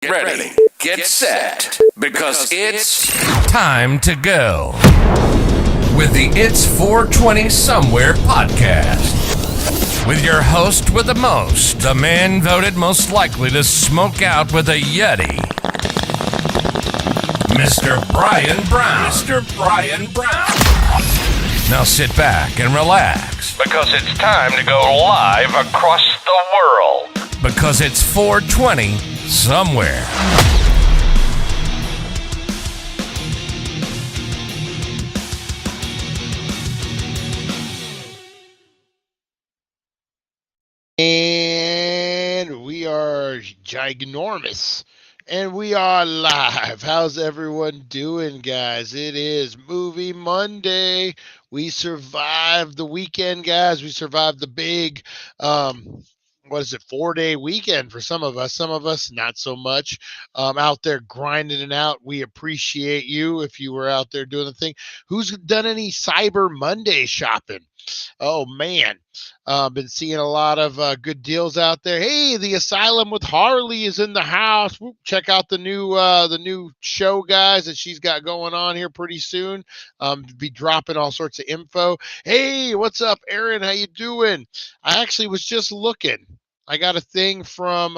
Ready, get set, because it's time to go with the It's 420 Somewhere podcast. With your host with the most, the man voted most likely to smoke out with a Yeti, Mr. Brian Brown. Mr. Brian Brown. Now sit back and relax, because it's time to go live across the world. Because it's 420 Somewhere. And we are ginormous. And we are live. How's everyone doing, guys? It is Movie Monday. We survived the weekend, guys. We survived the big 4-day weekend for some of us not so much. Out there grinding it out. We appreciate you if you were out there doing the thing. Who's done any Cyber Monday shopping? Oh man, been seeing a lot of good deals out there. Hey, the Asylum with Harley is in the house. Check out the new show, guys, that she's got going on here pretty soon. Be dropping all sorts of info. Hey, what's up, Aaron? How you doing? I actually was just looking. I got a thing from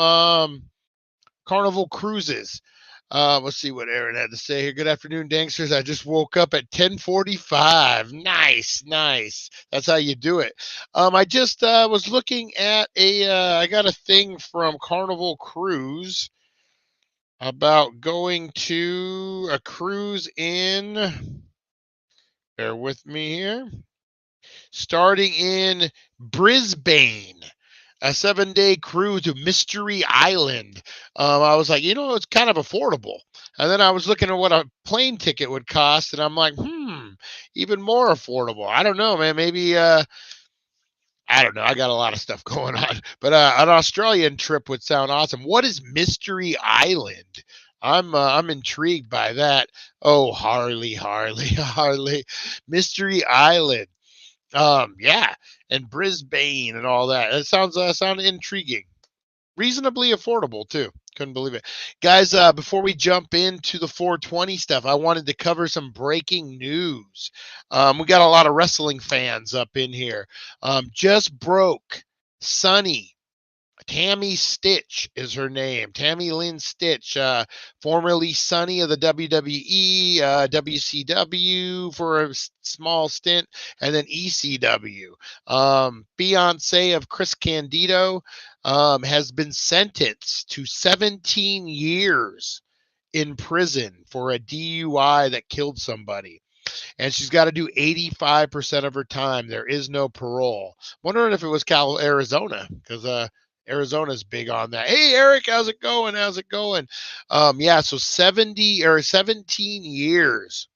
Carnival Cruises. Let's see what Aaron had to say here. Good afternoon, Danksters. I just woke up at 10:45. Nice. That's how you do it. I just was looking at I got a thing from Carnival Cruise about going to a cruise in, bear with me here, starting in Brisbane. A 7-day cruise to Mystery Island. I was like, it's kind of affordable. And then I was looking at what a plane ticket would cost, and I'm like, even more affordable. I don't know, man. Maybe, I don't know. I got a lot of stuff going on. But an Australian trip would sound awesome. What is Mystery Island? I'm intrigued by that. Oh, Harley. Mystery Island. Yeah, and Brisbane and all that. It sounded intriguing. Reasonably affordable too. Couldn't believe it. Guys, before we jump into the 420 stuff, I wanted to cover some breaking news. We got a lot of wrestling fans up in here. Just broke. Sonny Tammy Stitch is her name. Tammy Lynn Stitch, formerly Sunny of the WWE, WCW for a small stint, and then ECW. Beyonce of Chris Candido has been sentenced to 17 years in prison for a DUI that killed somebody. And she's got to do 85% of her time. There is no parole. Wondering if it was Arizona, because Arizona's big on that. Hey, Eric, how's it going? How's it going? Yeah, so 17 years.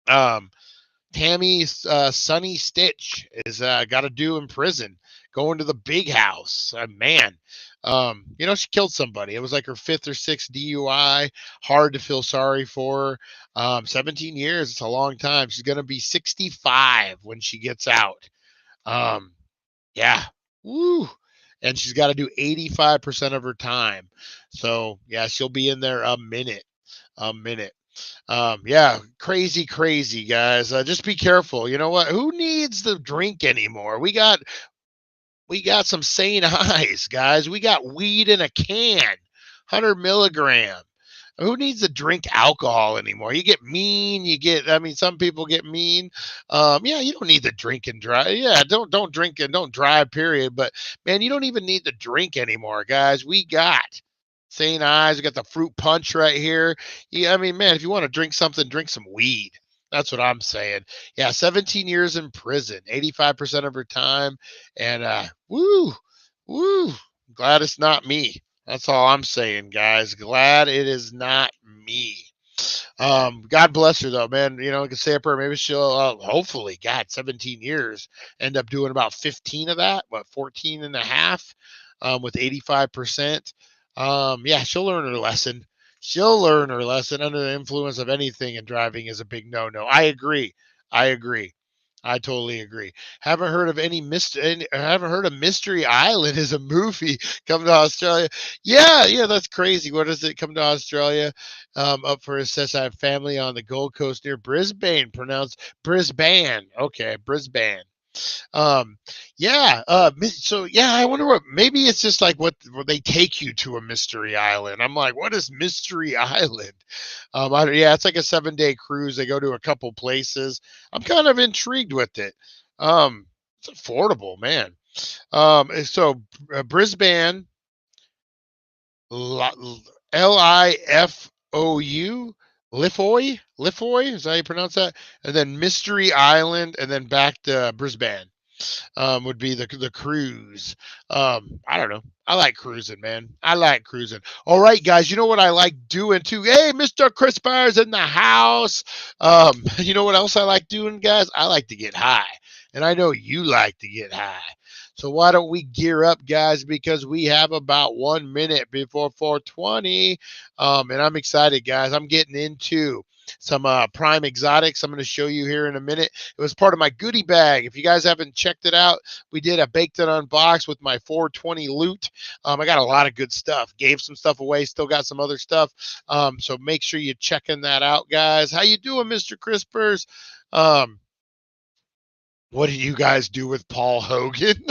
Tammy Sunny Stitch is got to do in prison, going to the big house. Man, she killed somebody. It was like her 5th or 6th DUI. Hard to feel sorry for her. 17 years. It's a long time. She's going to be 65 when she gets out. Yeah. Woo. And she's got to do 85% of her time. So, yeah, she'll be in there a minute. Yeah, crazy, guys. Just be careful. You know what? Who needs the drink anymore? We got some St. Ives, guys. We got weed in a can, 100 milligram. Who needs to drink alcohol anymore? You get mean. Some people get mean. Yeah, you don't need to drink and drive. Yeah, don't drink and don't drive, period. But, man, you don't even need to drink anymore, guys. We got St. Ives. We got the fruit punch right here. Yeah, man, if you want to drink something, drink some weed. That's what I'm saying. Yeah, 17 years in prison, 85% of her time. And woo. Glad it's not me. That's all I'm saying, guys. Glad it is not me. God bless her, though, man. I can say a prayer. Maybe she'll, hopefully, 17 years, end up doing about 15 of that, 14 and a half with 85%. Yeah, she'll learn her lesson. She'll learn her lesson. Under the influence of anything in driving is a big no-no. I agree. I totally agree. Haven't heard of Mystery Island as a movie come to Australia. Yeah, that's crazy. What is it? Come to Australia. Up for assess. I have family on the Gold Coast near Brisbane. Pronounced Brisbane. Okay, Brisbane. Yeah. So yeah, I wonder what. Maybe it's just like what they take you to a mystery island. I'm like, what is Mystery Island? Yeah, it's like a 7-day cruise. They go to a couple places. I'm kind of intrigued with it. It's affordable, man. So Brisbane, Lifou. Lifou, is that how you pronounce that? And then Mystery Island, and then back to Brisbane would be the cruise. I don't know. I like cruising, man. I like cruising. All right, guys. You know what I like doing too? Hey, Mr. Crisper's in the house. You know what else I like doing, guys? I like to get high. And I know you like to get high. So why don't we gear up, guys, because we have about 1 minute before 4:20. And I'm excited, guys. I'm getting into some prime exotics. I'm going to show you here in a minute. It was part of my goodie bag. If you guys haven't checked it out, we did a baked and unboxed with my 420 loot. I got a lot of good stuff. Gave some stuff away. Still got some other stuff. So make sure you're checking that out, guys. How you doing, Mr. Crispers? What do you guys do with Paul Hogan?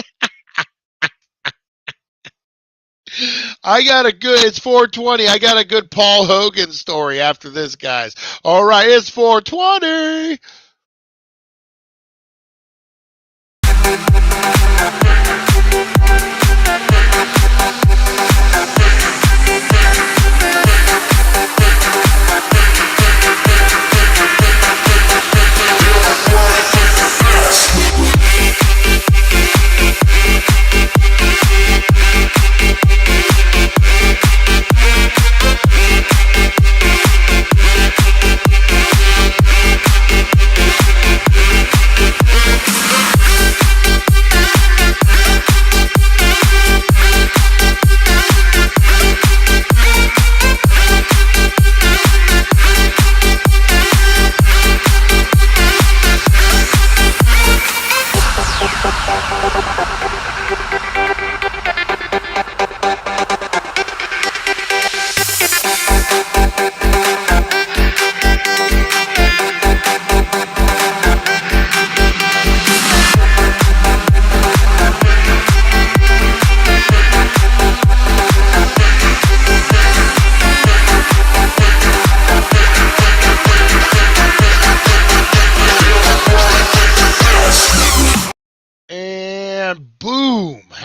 It's 4:20. I got a good Paul Hogan story after this, guys. All right, it's 4:20.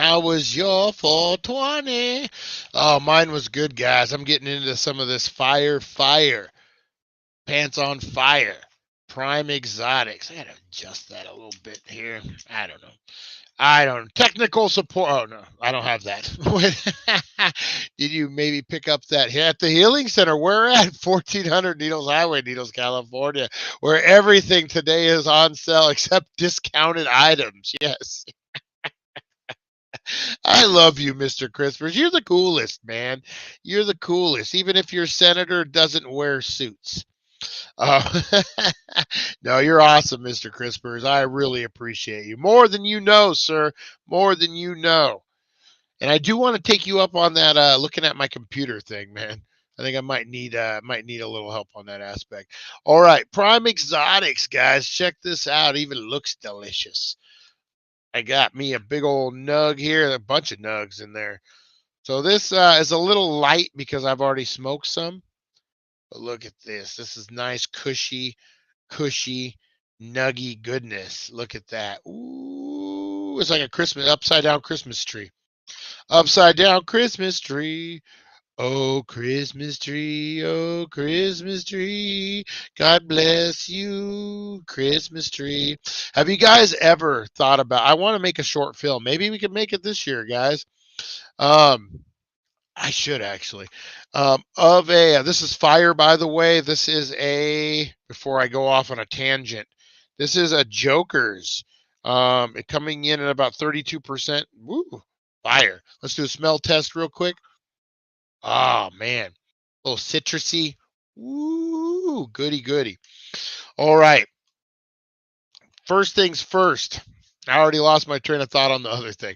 How was your 420? Oh, mine was good, guys. I'm getting into some of this fire. Pants on fire. Prime Exotics. I gotta adjust that a little bit here. I don't know. Technical support. Oh, no, I don't have that. Did you maybe pick up that at the Healing Center? We're at 1400 Needles Highway, Needles, California, where everything today is on sale except discounted items. Yes. I love you, Mr. Crispers. You're the coolest, man. You're the coolest, even if your senator doesn't wear suits. Uh, no, you're awesome, Mr. Crispers. I really appreciate you. More than you know, sir. More than you know. And I do want to take you up on that looking at my computer thing, man. I think I might need a little help on that aspect. All right, Prime Exotics, guys. Check this out. Even looks delicious. I got me a big old nug here, a bunch of nugs in there. So this is a little light because I've already smoked some. But look at this. This is nice, cushy, nuggy goodness. Look at that. Ooh, it's like a Christmas upside down Christmas tree. Upside down Christmas tree. Oh, Christmas tree, oh, Christmas tree. God bless you, Christmas tree. Have you guys ever thought about, I want to make a short film. Maybe we can make it this year, guys. I should actually. This is fire, by the way. This is before I go off on a tangent, this is a Joker's. It coming in at about 32%. Woo, fire. Let's do a smell test real quick. Oh, man. A little citrusy. Woo, goody. All right. First things first. I already lost my train of thought on the other thing.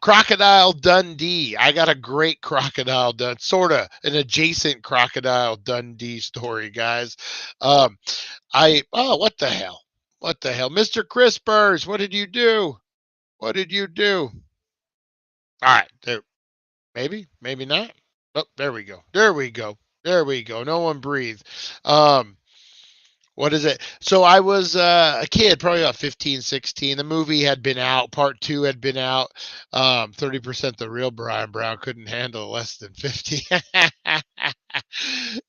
Crocodile Dundee. I got a great Crocodile Dundee, sort of an adjacent Crocodile Dundee story, guys. What the hell? What the hell? Mr. Crispers, what did you do? What did you do? All right, there. Maybe not. Oh, there we go. No one breathe. What is it? So I was a kid, probably about 15, 16. The movie had been out. Part 2 had been out. 30% the real Brian Brown couldn't handle less than 50.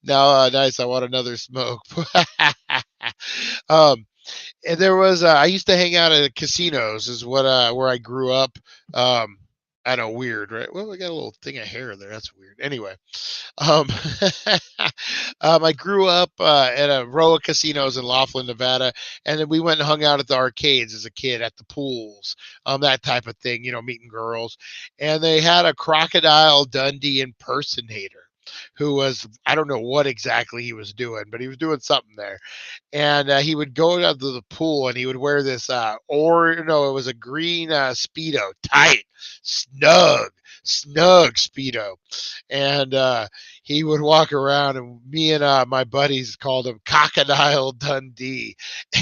No, nice. I want another smoke. And there was I used to hang out at casinos is what where I grew up. I know, weird, right? Well, I got a little thing of hair there. That's weird. Anyway, um, I grew up at a row of casinos in Laughlin, Nevada, and then we went and hung out at the arcades as a kid, at the pools, that type of thing, meeting girls. And they had a Crocodile Dundee impersonator who was, I don't know what exactly he was doing, but he was doing something there. And he would go down to the pool and he would wear this it was a green Speedo, tight, snug Speedo. And he would walk around, and me and my buddies called him Crocodile Dundee.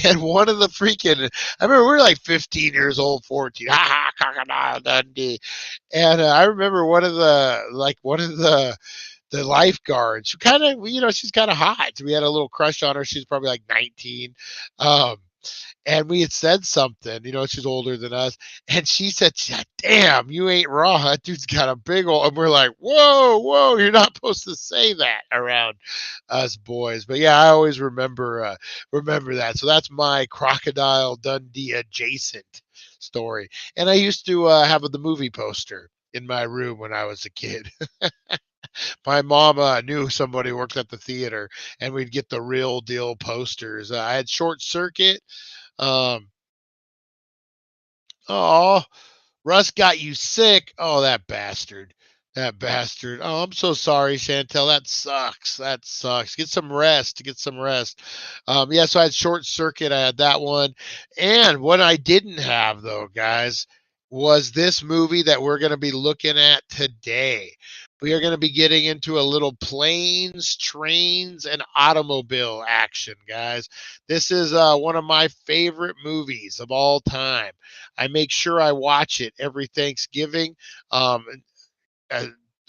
And one of the I remember we were like 15 years old, 14, Crocodile Dundee. And I remember one of the lifeguards, who kind of, she's kind of hot. So we had a little crush on her. She's probably like 19. And we had said something, she's older than us. And she said, damn, you ain't raw. That dude's got a big old, and we're like, whoa, you're not supposed to say that around us boys. But yeah, I always remember that. So that's my Crocodile Dundee adjacent story. And I used to have the movie poster in my room when I was a kid. My mom knew somebody worked at the theater, and we'd get the real deal posters. I had Short Circuit. Oh, Russ got you sick. Oh, that bastard. Oh, I'm so sorry, Chantel. That sucks. Get some rest. Yeah, so I had Short Circuit. I had that one. And what I didn't have, though, guys, was this movie that we're going to be looking at today. We are going to be getting into a little planes, trains, and automobile action, guys. This is one of my favorite movies of all time. I make sure I watch it every Thanksgiving.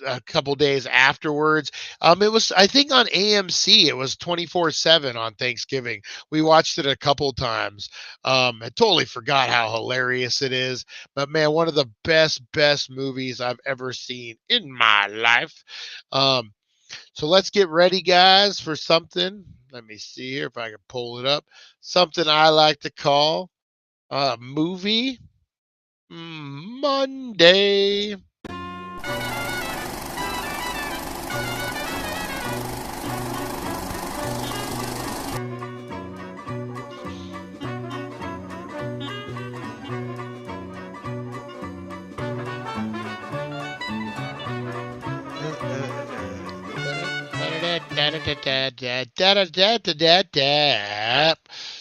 a couple days afterwards. It was, I think, on AMC. It was 24/7 on Thanksgiving. We watched it a couple times. I totally forgot how hilarious it is, but man, one of the best movies I've ever seen in my life. Um, so let's get ready, guys, for something. Let me see here if I can pull it up. Something I like to call movie Monday.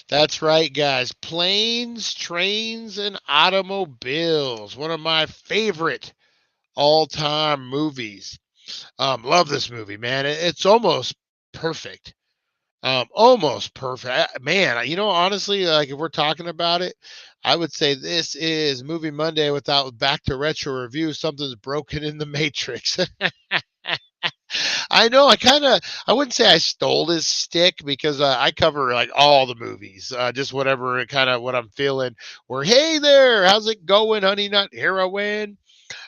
That's right, guys. Planes, Trains, and Automobiles. One of my favorite all-time movies. Love this movie, man. It's almost perfect. Almost perfect. Man, honestly, like if we're talking about it, I would say this is Movie Monday without back to retro review. Something's broken in the Matrix. I know. I wouldn't say I stole his stick because I cover like all the movies, just whatever kind of what I'm feeling. Or hey there, how's it going, honey? Not heroin.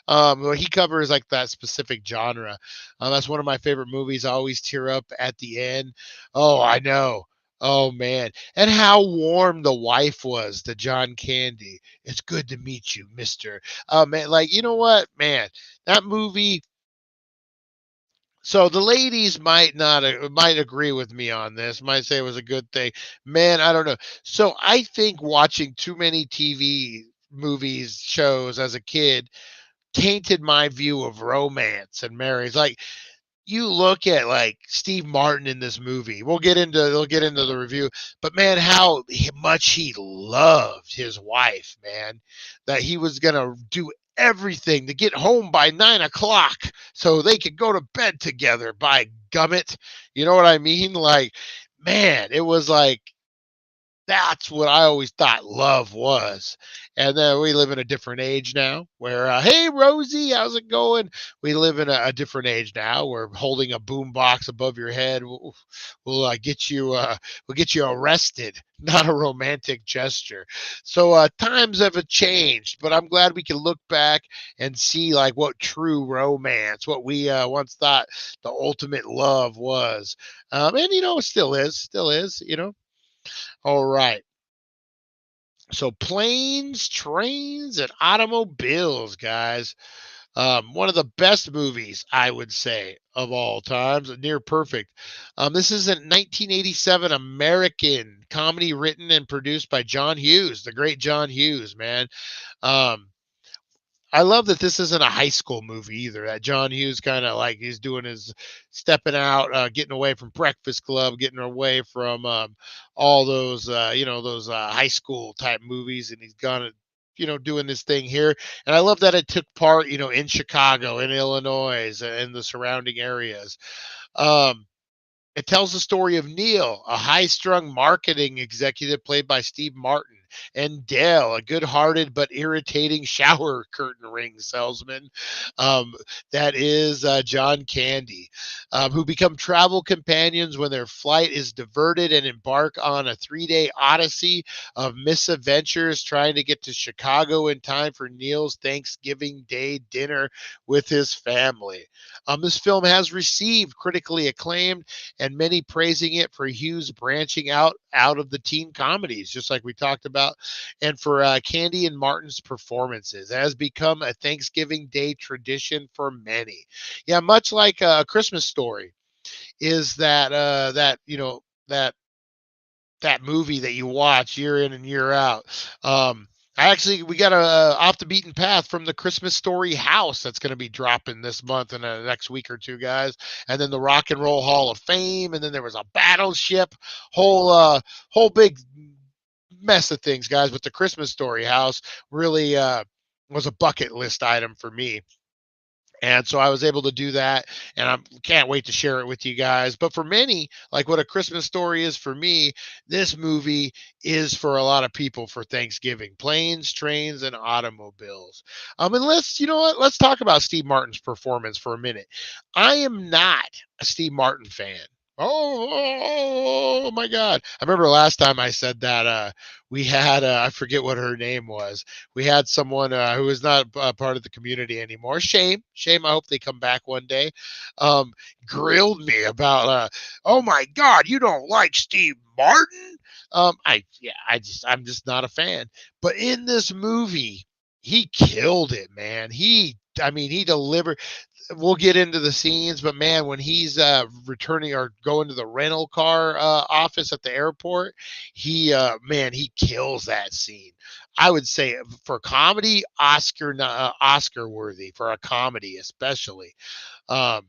Well, he covers like that specific genre. That's one of my favorite movies. I always tear up at the end. Oh, I know. Oh man, and how warm the wife was to John Candy. It's good to meet you, Mister. Man, like you know what, man, that movie. So the ladies might not might agree with me on this. Might say it was a good thing. Man, I don't know. So I think watching too many TV movies shows as a kid tainted my view of romance and marriage. Like you look at like Steve Martin in this movie. We'll get into the review, but man, how much he loved his wife, man, that he was gonna do everything to get home by 9 o'clock so they could go to bed together. By gummit, you know what I mean? Like, man, it was like that's what I always thought love was. And then we live in a different age now where, hey, Rosie, how's it going? We live in a different age now where holding a boom box above your head will will get you arrested, not a romantic gesture. So times have changed, but I'm glad we can look back and see like what true romance, what we once thought the ultimate love was. And, it still is, all right. So planes, trains, and automobiles, guys. One of the best movies, I would say, of all times, near perfect. This is a 1987 American comedy written and produced by John Hughes, the great John Hughes, man. Um, I love that this isn't a high school movie either. That John Hughes kind of like he's doing his stepping out, getting away from Breakfast Club, getting away from all those those high school type movies, and he's gonna doing this thing here. And I love that it took part in Chicago, in Illinois, and the surrounding areas. Um, it tells the story of Neil, a high strung marketing executive played by Steve Martin, and Dale, a good hearted but irritating shower curtain ring salesman. Um, that is John Candy, who become travel companions when their flight is diverted and embark on a 3-day odyssey of misadventures trying to get to Chicago in time for Neil's Thanksgiving Day dinner with his family. This film has received critically acclaimed and many praising it for Hughes branching out of the teen comedies, just like we talked about, and for Candy and Martin's performances. It has become a Thanksgiving Day tradition for many. Yeah, much like A Christmas Story is that movie that you watch year in and year out. We got a off the beaten path from the Christmas Story house that's going to be dropping this month and the next week or two, guys. And then the Rock and Roll Hall of Fame, and then there was a battleship, whole big mess of things, guys. But the Christmas Story house really was a bucket list item for me. And so I was able to do that, and I can't wait to share it with you guys. But for many, like what A Christmas Story is for me, this movie is for a lot of people for Thanksgiving. Planes, trains, and automobiles. And you know what? Let's talk about Steve Martin's performance for a minute. I am not a Steve Martin fan. Oh my God. I remember last time I said that we had, I forget what her name was. We had someone who is not part of the community anymore. Shame. Shame. I hope they come back one day. Um, Grilled me about, oh my God, you don't like Steve Martin? I'm just not a fan. But in this movie, he killed it, man. He delivered. We'll get into the scenes, but man, when he's returning or going to the rental car office at the airport, he kills that scene. I would say for comedy, Oscar worthy for a comedy, especially. Um,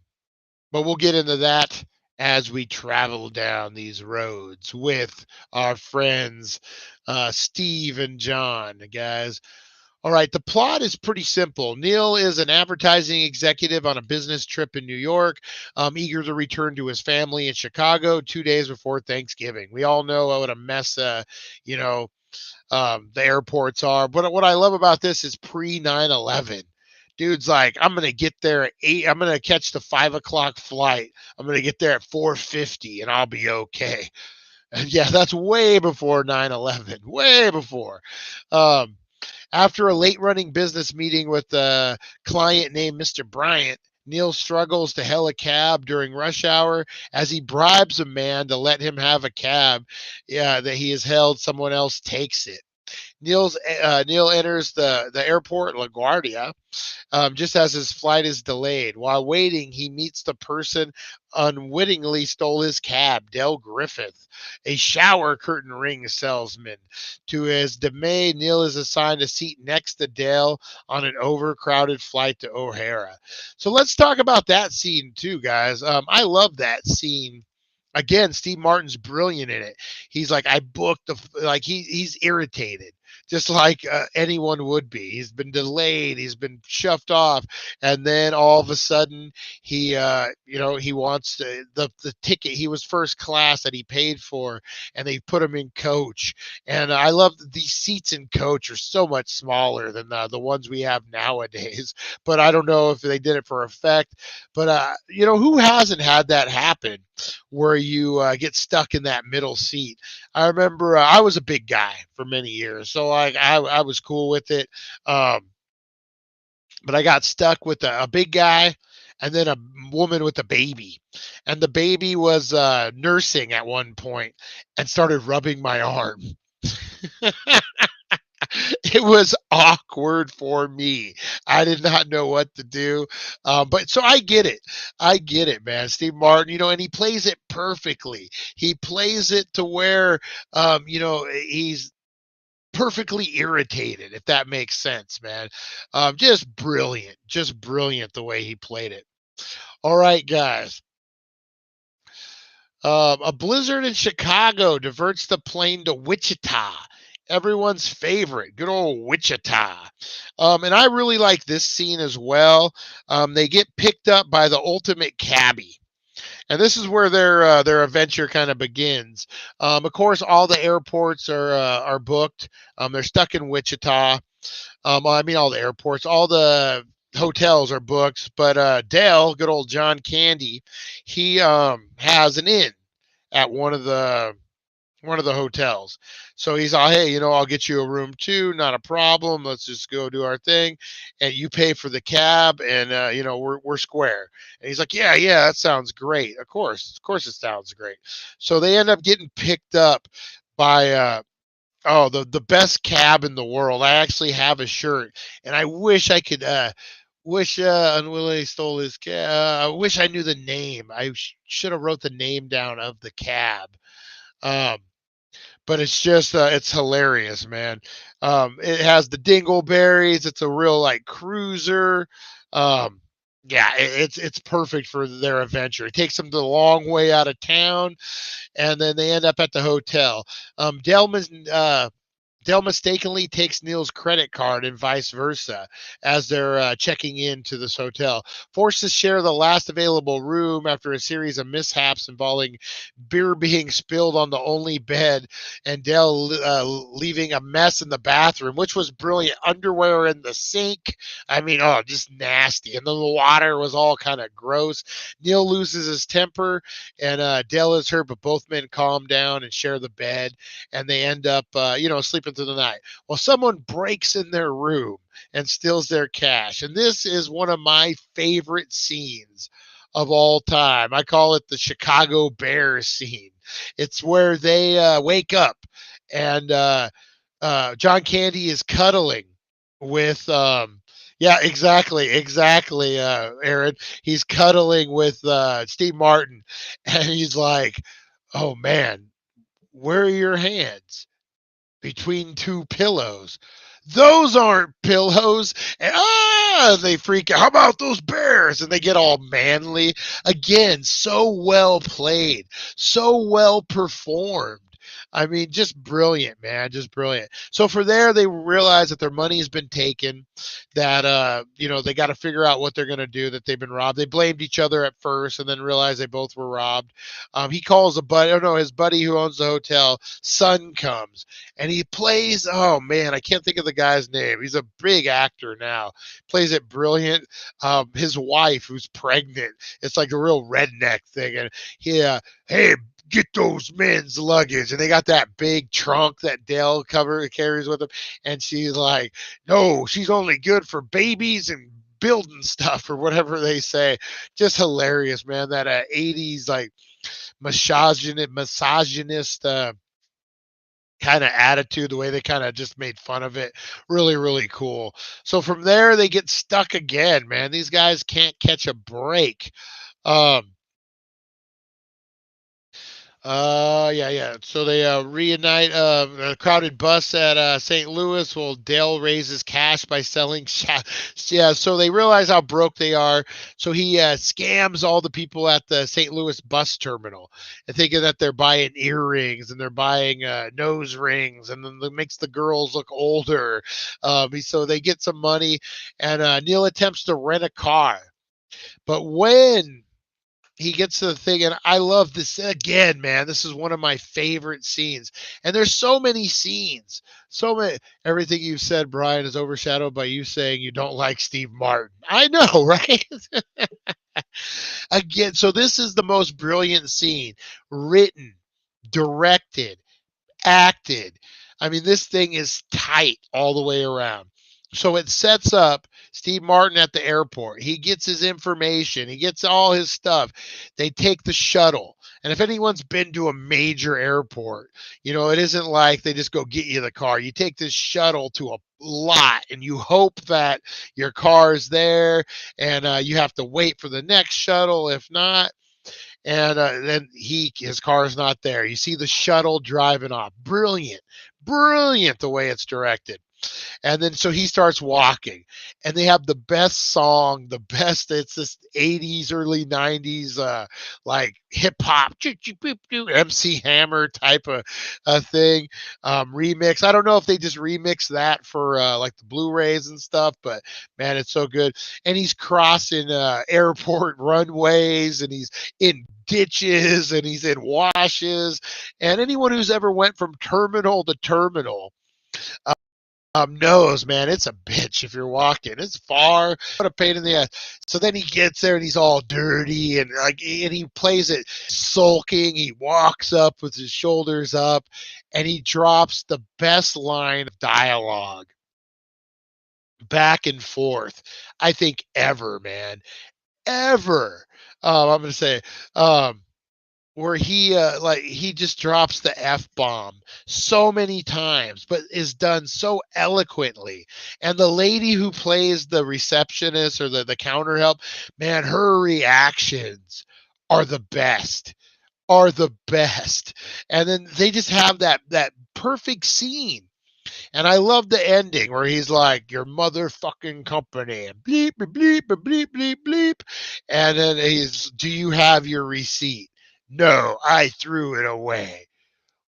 but we'll get into that as we travel down these roads with our friends Steve and John, guys. All right, the plot is pretty simple. Neil is an advertising executive on a business trip in New York, eager to return to his family in Chicago 2 days before Thanksgiving. We all know what a mess, you know, the airports are. But what I love about this is pre 9/11. Dude's like, I'm gonna get there at 8. I'm gonna catch the 5 o'clock flight. I'm gonna get there at 4:50, and I'll be okay. And yeah, that's way before 9/11. Way before. Um, After a late running business meeting with a client named Mr. Bryant, Neil struggles to hail a cab during rush hour as he bribes a man to let him have a cab that he has held. Someone else takes it. Neil enters the airport LaGuardia just as his flight is delayed. While waiting, he meets the person unwittingly stole his cab, Dell Griffith, a shower curtain ring salesman. To his dismay, Neil is assigned a seat next to Dale on an overcrowded flight to O'Hara. So let's talk about that scene too, guys. I love that scene. Again, Steve Martin's brilliant in it. He's like, I booked he's irritated, just like anyone would be. He's been delayed. He's been shoved off, and then all of a sudden, he wants the ticket. He was first class that he paid for, and they put him in coach. And I love that these seats in coach are so much smaller than the ones we have nowadays. But I don't know if they did it for effect. But who hasn't had that happen, where you get stuck in that middle seat? I remember I was a big guy for many years, so like I was cool with it. But I got stuck with a big guy and then a woman with a baby, and the baby was nursing at one point and started rubbing my arm. It was awkward for me. I did not know what to do. But so I get it. I get it, man. Steve Martin, and he plays it perfectly. He plays it to where, he's perfectly irritated, if that makes sense, man. Just brilliant. Just brilliant the way he played it. All right, guys. A blizzard in Chicago diverts the plane to Wichita. Everyone's favorite, good old Wichita. And I really like this scene as well. They get picked up by the ultimate cabbie. And this is where their adventure kind of begins. Of course, all the airports are booked. They're stuck in Wichita. All the airports, all the hotels are booked. But Dale, good old John Candy, he has an inn at one of the hotels. So he's all, hey, I'll get you a room too, not a problem. Let's just go do our thing, and you pay for the cab, and we're square. And he's like, yeah, that sounds great. Of course it sounds great. So they end up getting picked up by the best cab in the world. I actually have a shirt, and I wish I could. Unwillingly stole his cab. I wish I knew the name. I should have wrote the name down of the cab. But it's just it's hilarious, man. It has the dingleberries. It's a real like cruiser. It's perfect for their adventure. It takes them the long way out of town, and then they end up at the hotel. Delman Dale mistakenly takes Neil's credit card and vice versa as they're checking into this hotel. Forced to share the last available room after a series of mishaps involving beer being spilled on the only bed and Dale leaving a mess in the bathroom, which was brilliant. Underwear in the sink. I mean, oh, just nasty. And then the water was all kind of gross. Neil loses his temper and Dale is hurt, but both men calm down and share the bed and they end up, sleeping through the night. Well, someone breaks in their room and steals their cash. And this is one of my favorite scenes of all time. I call it the Chicago Bears scene. It's where they wake up and John Candy is cuddling with, yeah, exactly, Aaron. He's cuddling with Steve Martin, and he's like, "Oh man, where are your hands?" Between two pillows. Those aren't pillows. And they freak out. How about those bears? And they get all manly. Again, so well played, so well performed. I mean, just brilliant, man. Just brilliant. So for there, they realize that their money has been taken, that, they got to figure out what they're going to do, that they've been robbed. They blamed each other at first and then realized they both were robbed. He calls his buddy who owns the hotel. Son comes and he plays, oh man, I can't think of the guy's name. He's a big actor now. Plays it brilliant. His wife, who's pregnant, it's like a real redneck thing. And hey, get those men's luggage. And they got that big trunk that Dale carries with him. And she's like, no, she's only good for babies and building stuff or whatever they say. Just hilarious, man. That 80s like misogynist kind of attitude, the way they kind of just made fun of it. Really, really cool. So from there, they get stuck again, man. These guys can't catch a break. Yeah. So they reunite a crowded bus at St. Louis. Well, Dale raises cash by selling. Yeah, so they realize how broke they are. So he scams all the people at the St. Louis bus terminal and thinking that they're buying earrings and they're buying nose rings, and then it makes the girls look older. So they get some money, and Neil attempts to rent a car. But when he gets to the thing, and I love this again, man. This is one of my favorite scenes, and there's so many scenes, so many. Everything you've said, Brian, is overshadowed by you saying you don't like Steve Martin. I know, right? Again, so this is the most brilliant scene, written, directed, acted. I mean, this thing is tight all the way around. So it sets up Steve Martin at the airport. He gets his information. He gets all his stuff. They take the shuttle. And if anyone's been to a major airport, it isn't like they just go get you the car. You take this shuttle to a lot and you hope that your car is there, and you have to wait for the next shuttle. If not, and then his car is not there. You see the shuttle driving off. Brilliant the way it's directed. And then so he starts walking, and they have the best song, it's this 80s, early 90s, like hip hop, MC Hammer type of thing, remix. I don't know if they just remix that for like the Blu-rays and stuff, but man, it's so good. And he's crossing airport runways, and he's in ditches, and he's in washes. And anyone who's ever went from terminal to terminal knows, man, it's a bitch if you're walking. It's far. What a pain in the ass. So then he gets there and he's all dirty and he plays it sulking. He walks up with his shoulders up and he drops the best line of dialogue back and forth, I think, ever, man. Ever. I'm gonna say where he just drops the F-bomb so many times, but is done so eloquently. And the lady who plays the receptionist or the counter help, man, her reactions are the best. And then they just have that perfect scene. And I love the ending where he's like, your motherfucking company, and bleep, bleep, bleep, bleep, bleep. And then do you have your receipt? No, I threw it away.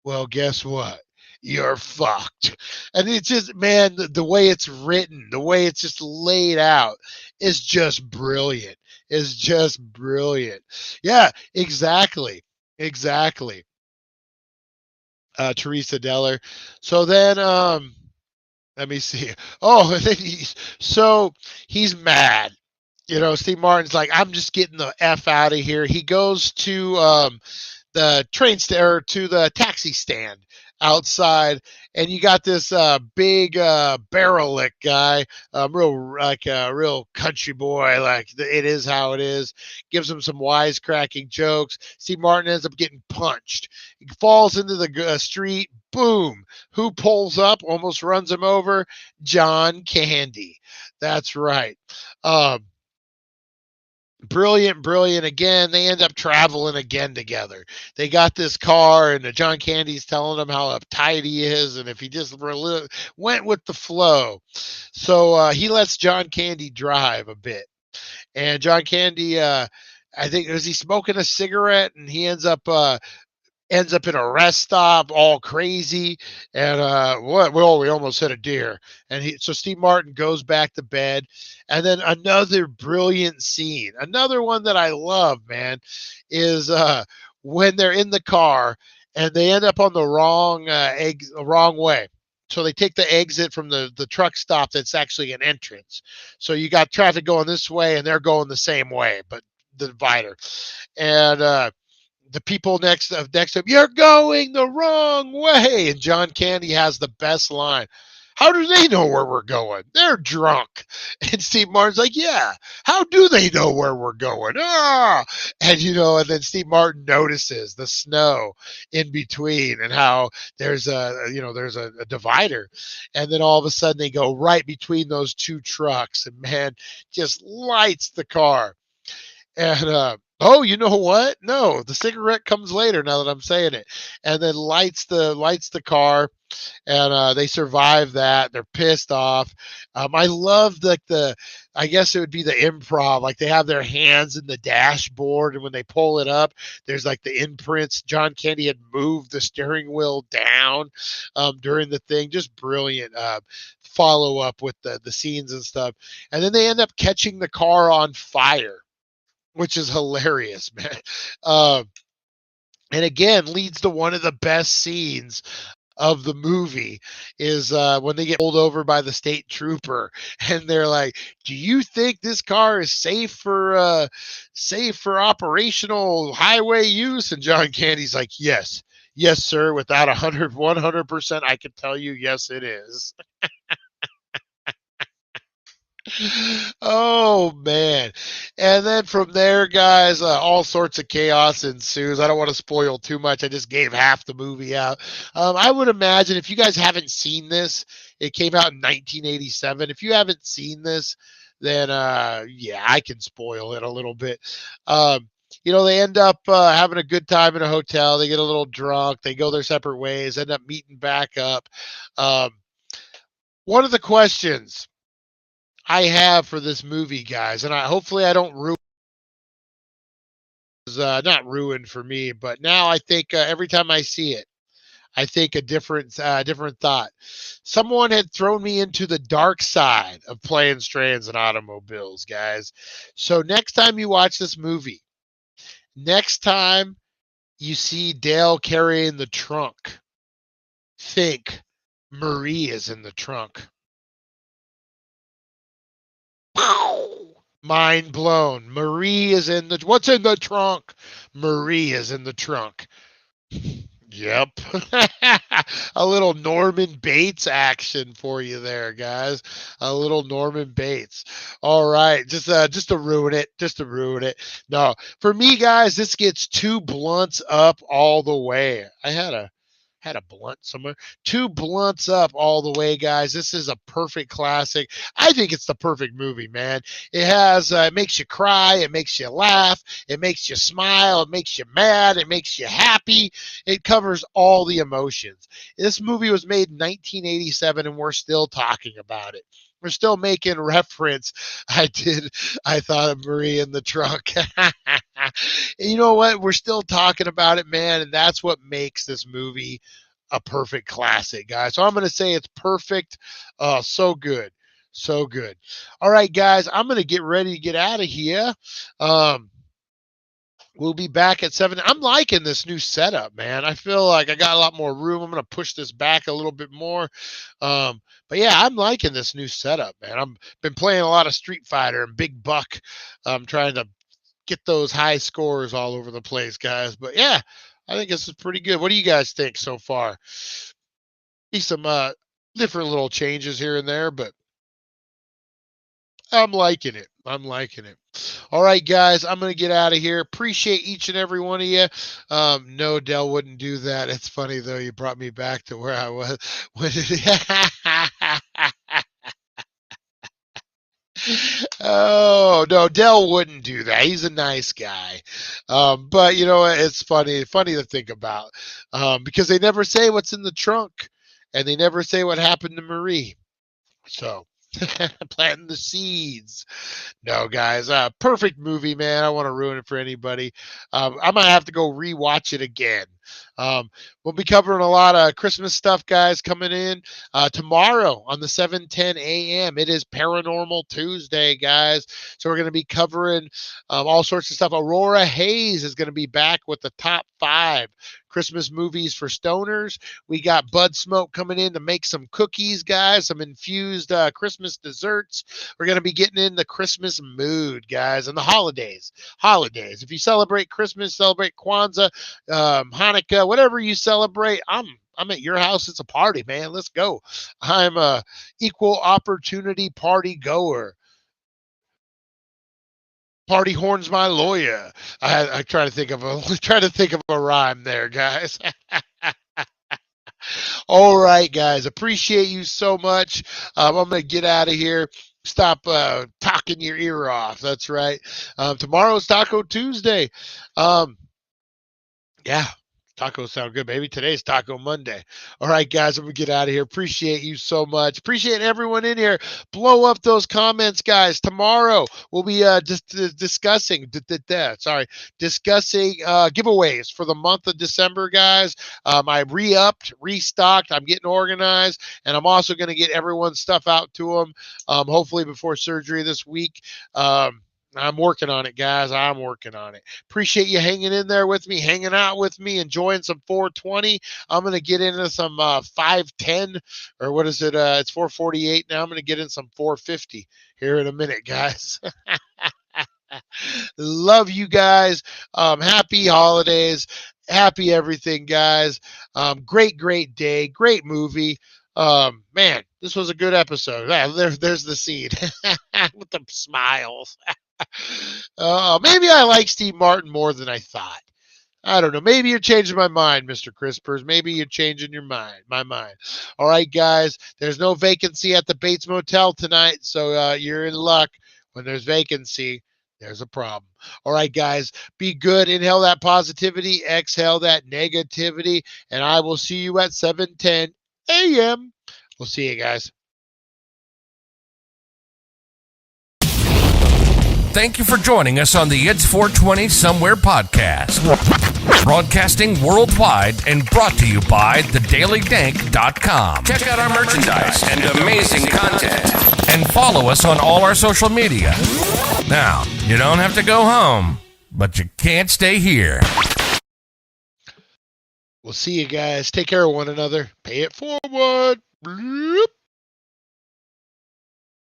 Well, guess what? you're fucked. And it's just, man, the way it's written, the way it's just laid out is just brilliant. Is just brilliant. Yeah, exactly. Exactly. Teresa Deller. So then, let me see. Oh, and then so he's mad. You know, Steve Martin's like, I'm just getting the F out of here. He goes to the train or to the taxi stand outside, and you got this big barrel lick guy, real like a real country boy, like it is how it is. Gives him some wisecracking jokes. Steve Martin ends up getting punched. He falls into the street. Boom! Who pulls up? Almost runs him over. John Candy. That's right. Um, Brilliant, brilliant again. They end up traveling again together. They got this car, and John Candy's telling him how uptight he is, and if he just went with the flow. So he lets John Candy drive a bit. And John Candy, I think, was he smoking a cigarette, and he ends up in a rest stop all crazy, and we almost hit a deer. And so Steve Martin goes back to bed. And then another brilliant scene, another one that I love, man, is when they're in the car and they end up on the wrong way. So they take the exit from the truck stop that's actually an entrance. So you got traffic going this way and they're going the same way, but the divider. And the people next to him, you're going the wrong way. And John Candy has the best line. How do they know where we're going? They're drunk. And Steve Martin's like, yeah, how do they know where we're going? Ah! And, and then Steve Martin notices the snow in between and how there's a divider. And then all of a sudden they go right between those two trucks and, man, just lights the car. And, oh, you know what? No, the cigarette comes later now that I'm saying it. And then lights the car, and they survive that. They're pissed off. I love I guess it would be the improv. Like they have their hands in the dashboard, and when they pull it up, there's like the imprints. John Candy had moved the steering wheel down during the thing. Just brilliant follow up with the scenes and stuff. And then they end up catching the car on fire, which is hilarious, man. And again, leads to one of the best scenes of the movie is when they get pulled over by the state trooper, and they're like, "Do you think this car is safe for operational highway use?" And John Candy's like, "Yes, yes, sir. Without 100%, I can tell you, yes, it is." Oh man. And then from there, guys, all sorts of chaos ensues. I don't want to spoil too much. I just gave half the movie out. I would imagine if you guys haven't seen this, it came out in 1987. If you haven't seen this, then yeah, I can spoil it a little bit. They end up having a good time in a hotel. They get a little drunk. They go their separate ways, end up meeting back up. One of the questions I have for this movie, guys, and hopefully I don't ruin. Not ruined for me, but now I think every time I see it, I think a different thought. Someone had thrown me into the dark side of planes, trains, and automobiles, guys. So next time you watch this movie, next time you see Dale carrying the trunk, think Marie is in the trunk. Mind blown. Marie is what's in the trunk? Marie is in the trunk. Yep. A little Norman Bates action for you there, guys. A little Norman Bates. All right. Just to ruin it. Just to ruin it. No, for me, guys, this gets 2 blunts up all the way. I had a blunt somewhere. 2 blunts up all the way, guys. This is a perfect classic. I think it's the perfect movie, man. It has, it makes you cry. It makes you laugh. It makes you smile. It makes you mad. It makes you happy. It covers all the emotions. This movie was made in 1987, and we're still talking about it. We're still making reference. I thought of Marie in the trunk. You know what? We're still talking about it, man, and that's what makes this movie a perfect classic, guys. So I'm going to say it's perfect. So good. So good. All right, guys, I'm going to get ready to get out of here. We'll be back at 7. I'm liking this new setup, man. I feel like I got a lot more room. I'm going to push this back a little bit more. But yeah, I'm liking this new setup, man. I've been playing a lot of Street Fighter and Big Buck. I'm trying to get those high scores all over the place, guys. But yeah, I think this is pretty good. What do you guys think so far? See some different little changes here and there, but I'm liking it. I'm liking it. All right, guys, I'm going to get out of here. Appreciate each and every one of you. No, Dell wouldn't do that. It's funny, though. You brought me back to where I was. Oh, no, Dell wouldn't do that. He's a nice guy. But, you know, it's funny to think about because they never say what's in the trunk and they never say what happened to Marie. So planting the seeds. No, guys, perfect movie, man. I want to ruin it for anybody. I might have to go rewatch it again. We'll be covering a lot of Christmas stuff, guys, coming in tomorrow on the 7:10 a.m. It is Paranormal Tuesday, guys. So we're going to be covering all sorts of stuff. Aurora Hayes is going to be back with the top 5 Christmas movies for stoners. We got Bud Smoke coming in to make some cookies, guys, some infused Christmas desserts. We're going to be getting in the Christmas mood, guys, and the holidays. If you celebrate Christmas, celebrate Kwanzaa, Hanukkah, whatever you celebrate, I'm at your house. It's a party, man. Let's go. I'm a equal opportunity party goer. Party horns my lawyer. I try to think of a rhyme there, guys. All right, guys. Appreciate you so much. I'm gonna get out of here. Stop talking your ear off. That's right. Tomorrow's Taco Tuesday. Yeah. Tacos sound good, baby. Today's Taco Monday. All right, guys, I'm going to get out of here. Appreciate you so much. Appreciate everyone in here. Blow up those comments, guys. Tomorrow, we'll be discussing giveaways for the month of December, guys. I re-upped, restocked. I'm getting organized, and I'm also going to get everyone's stuff out to them, hopefully before surgery this week. I'm working on it, guys. I'm working on it. Appreciate you hanging in there with me, hanging out with me, enjoying some 420. I'm going to get into some 510, or what is it? It's 448 now. I'm going to get in some 450 here in a minute, guys. Love you guys. Happy holidays. Happy everything, guys. Great day. Great movie. Man, this was a good episode. There's the seed with the smiles. Maybe I like Steve Martin more than I thought. I don't know. Maybe you're changing my mind, Mr. Crispers. Maybe you're changing my mind. All right, guys. There's no vacancy at the Bates Motel tonight, so you're in luck. When there's vacancy, there's a problem. All right, guys. Be good. Inhale that positivity. Exhale that negativity. And I will see you at 7:10 a.m. We'll see you guys. Thank you for joining us on the It's 420 Somewhere podcast. Broadcasting worldwide and brought to you by thedailydank.com. Check out our merchandise and amazing content. And follow us on all our social media. Now, you don't have to go home, but you can't stay here. We'll see you guys. Take care of one another. Pay it forward. Bloop.